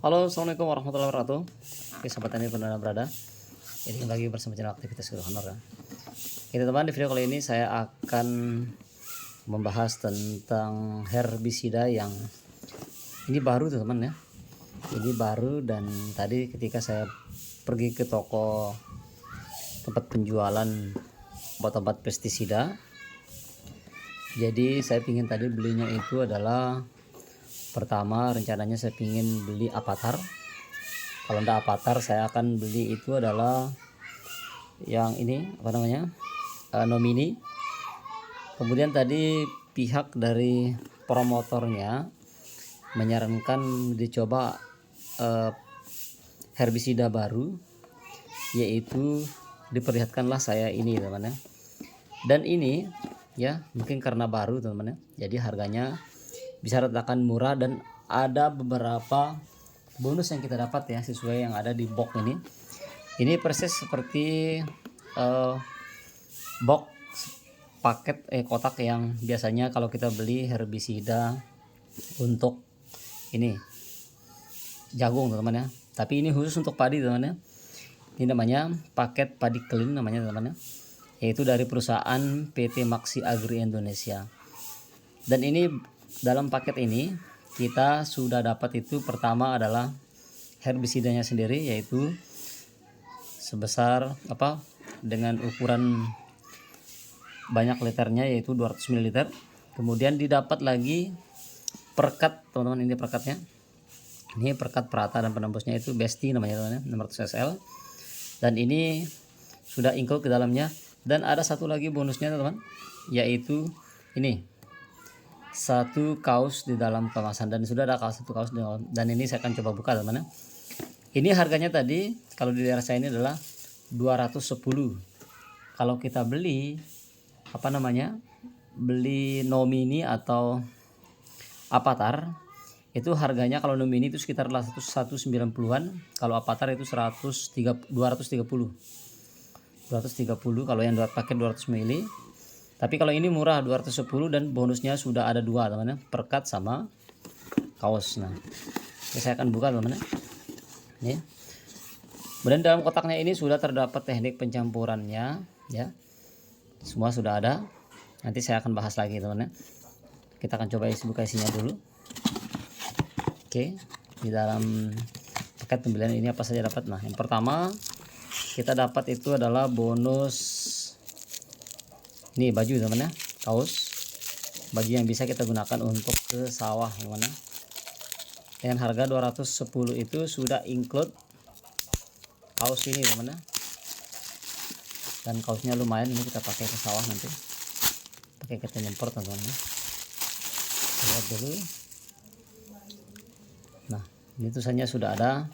Halo, assalamualaikum warahmatullahi wabarakatuh. Oke, sahabat tani pernah berada. Jadi lagi bersama channel aktivitas honor ya. Oke teman, di video kali ini saya akan membahas tentang herbisida yang ini baru teman ya. Ini baru, dan tadi ketika saya pergi ke toko tempat penjualan obat-obat pestisida, jadi saya pingin tadi belinya itu adalah, pertama rencananya saya pingin beli Avatar. Kalau enggak Avatar, saya akan beli itu adalah yang ini apa namanya, Nomini. Kemudian tadi pihak dari promotornya menyarankan dicoba herbisida baru, yaitu diperlihatkanlah saya ini teman ya. Dan ini ya mungkin karena baru teman ya, jadi harganya bisa ratakan murah, dan ada beberapa bonus yang kita dapat ya sesuai yang ada di box ini. Ini persis seperti box paket kotak yang biasanya kalau kita beli herbisida untuk ini jagung teman ya, tapi ini khusus untuk padi teman ya. Ini namanya paket padi clean namanya teman ya, yaitu dari perusahaan PT Maxi Agri Indonesia. Dan ini dalam paket ini kita sudah dapat itu, pertama adalah herbisidanya sendiri, yaitu sebesar dengan ukuran banyak liternya, yaitu 200 ml. Kemudian didapat lagi perkat teman-teman, ini perkatnya. Ini perkat perata dan penembusnya itu Besti namanya teman-teman, 600 SL. Dan ini sudah include ke dalamnya. Dan ada satu lagi bonusnya teman-teman, yaitu ini satu kaos di dalam kemasan, dan sudah ada satu kaos di dalam. Dan ini saya akan coba buka teman-teman. Ini harganya tadi kalau di daerah saya ini adalah 210. Kalau kita beli beli Nomini atau Avatar, itu harganya kalau Nomini itu sekitar 190-an, kalau Avatar itu 230 kalau yang pakai 200 ml. Tapi kalau ini murah 210, dan bonusnya sudah ada dua teman-teman, perkat sama kaos. Nah, saya akan buka teman-teman. Ini. Kemudian dalam kotaknya ini sudah terdapat teknik pencampurannya ya. Semua sudah ada. Nanti saya akan bahas lagi teman-teman. Kita akan coba buka isinya dulu. Oke, di dalam paket pembelian ini apa saja dapat. Nah, yang pertama kita dapat itu adalah bonus ini baju teman ya, kaos, baju yang bisa kita gunakan untuk ke sawah teman ya. Dengan harga 210 itu sudah include kaos ini teman ya. Dan kaosnya lumayan, ini kita pakai ke sawah nanti, pakai kita nyempor teman ya. Lihat dulu. Nah, ini tulisannya sudah ada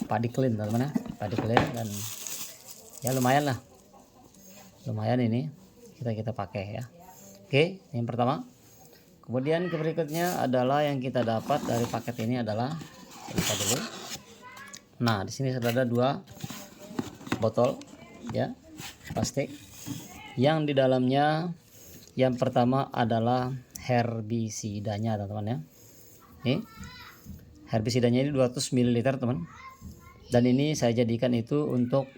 padi clean teman ya, padi clean, dan ya lumayan lah, lumayan ini kita pakai ya. Oke, yang pertama. Kemudian berikutnya adalah yang kita dapat dari paket ini adalah, kita dulu. Nah, di sini sudah ada dua botol ya plastik, yang di dalamnya yang pertama adalah herbisidanya teman-teman ya. Ini herbisidanya ini 200 ml teman, dan ini saya jadikan itu untuk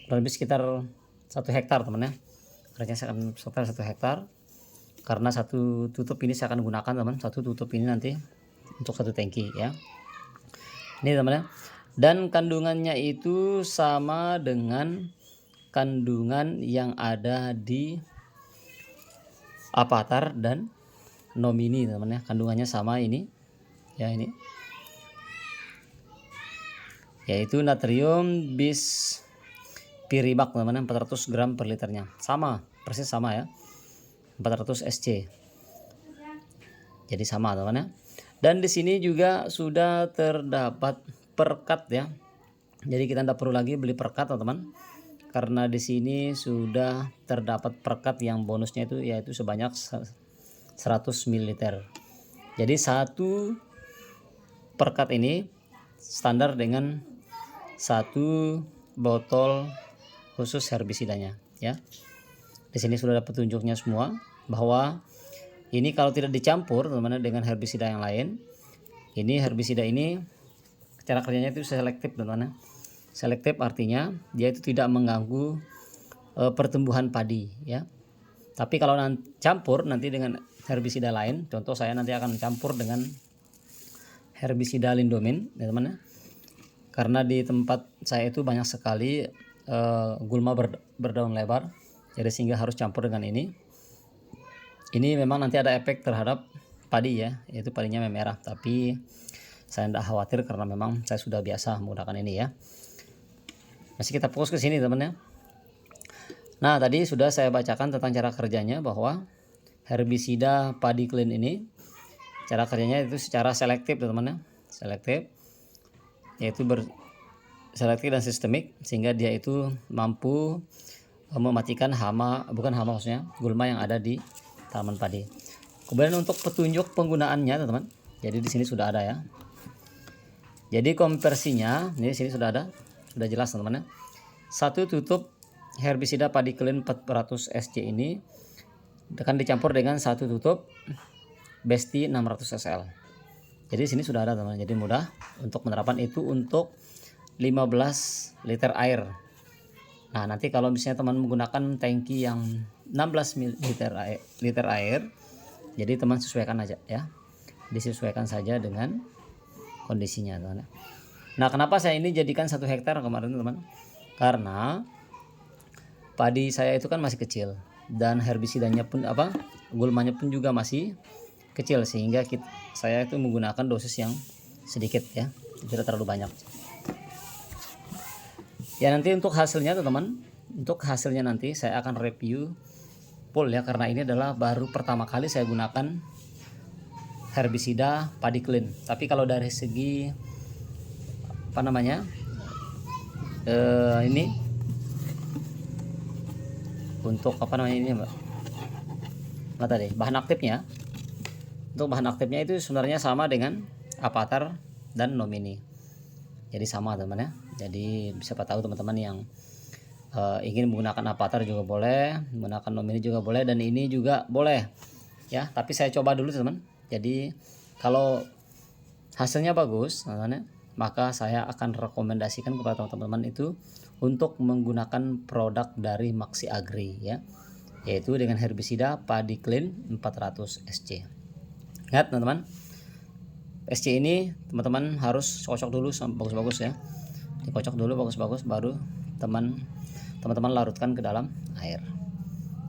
lebih sekitar 1 hektar teman ya. Harganya saya akan sekitar 1 hektar, karena satu tutup ini saya akan gunakan teman, satu tutup ini nanti untuk satu tangki ya. Ini teman ya. Dan kandungannya itu sama dengan kandungan yang ada di Avatar dan Nomini teman ya. Kandungannya sama ini ya, ini yaitu natrium bispiribak teman-teman, 400 gram per liternya, sama persis sama ya, 400 SC, jadi sama teman ya. Dan di sini juga sudah terdapat perkat ya, jadi kita tidak perlu lagi beli perkat teman-teman, karena di sini sudah terdapat perkat yang bonusnya itu yaitu sebanyak 100 ml. Jadi satu perkat ini standar dengan satu botol khusus herbisidanya ya. Di sini sudah ada petunjuknya semua, bahwa ini kalau tidak dicampur teman-teman dengan herbisida yang lain, Ini herbisida ini cara kerjanya itu selektif teman-teman. Selektif artinya dia itu tidak mengganggu pertumbuhan padi ya. Tapi kalau campur nanti dengan herbisida lain, contoh saya nanti akan campur dengan herbisida Lindomin ya teman-teman. Karena di tempat saya itu banyak sekali gulma berdaun lebar, jadi sehingga harus campur dengan ini. Ini memang nanti ada efek terhadap padi ya, yaitu padinya memerah, tapi saya tidak khawatir karena memang saya sudah biasa menggunakan ini ya. Masih kita fokus ke sini teman-teman. Nah, tadi sudah saya bacakan tentang cara kerjanya, bahwa herbisida padi clean ini cara kerjanya itu secara selektif teman-teman. Selektif yaitu selektif dan sistemik, sehingga dia itu mampu mematikan bukan hama, gulma yang ada di tanaman padi. Kemudian untuk petunjuk penggunaannya teman-teman, jadi di sini sudah ada ya. Jadi konversinya ini di sini sudah ada, sudah jelas teman-teman. 1 tutup herbisida padi clean 400 SC ini akan dicampur dengan 1 tutup Besti 600 SL. Jadi di sini sudah ada teman-teman. Jadi mudah untuk penerapan itu untuk 15 liter air. Nah, nanti kalau misalnya teman menggunakan tangki yang 16 liter air, jadi teman sesuaikan aja ya, disesuaikan saja dengan kondisinya teman. Nah, kenapa saya ini jadikan 1 hektar kemarin teman? Karena padi saya itu kan masih kecil dan herbisidanya pun gulmanya pun juga masih kecil, sehingga saya itu menggunakan dosis yang sedikit ya, tidak terlalu banyak. Ya, nanti untuk hasilnya teman-teman, untuk hasilnya nanti saya akan review full ya, karena ini adalah baru pertama kali saya gunakan herbisida padi clean. Tapi kalau dari segi ini untuk ini Mbak, tadi bahan aktifnya, untuk bahan aktifnya itu sebenarnya sama dengan Avatar dan Nomini, jadi sama teman ya. Jadi siapa tahu teman-teman yang ingin menggunakan Avatar juga boleh, menggunakan Nomini juga boleh, dan ini juga boleh ya. Tapi saya coba dulu teman. Jadi kalau hasilnya bagus teman-teman, maka saya akan rekomendasikan kepada teman-teman itu untuk menggunakan produk dari Maxi Agri ya, yaitu dengan herbisida padi clean 400 SC. Ingat teman-teman, SC ini teman-teman harus kocok dulu bagus-bagus ya, dikocok dulu bagus-bagus, baru teman-teman larutkan ke dalam air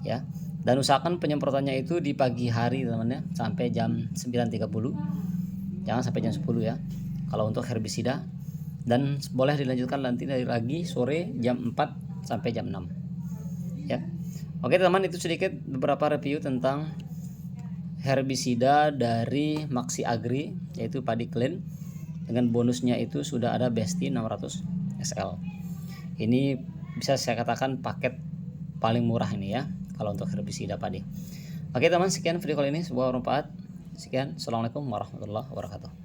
ya. Dan usahakan penyemprotannya itu di pagi hari teman-teman ya, sampai jam 9.30, jangan sampai jam 10 ya kalau untuk herbisida, dan boleh dilanjutkan nanti dari lagi sore jam 4 sampai jam 6 ya. Oke teman-teman, itu sedikit beberapa review tentang herbisida dari Maxi Agri, yaitu padi clean, dengan bonusnya itu sudah ada Besti 600 SL. Ini bisa saya katakan paket paling murah ini ya kalau untuk herbisida padi. Oke teman, sekian video kali ini, sebuah bermanfaat. Sekian, assalamualaikum warahmatullahi wabarakatuh.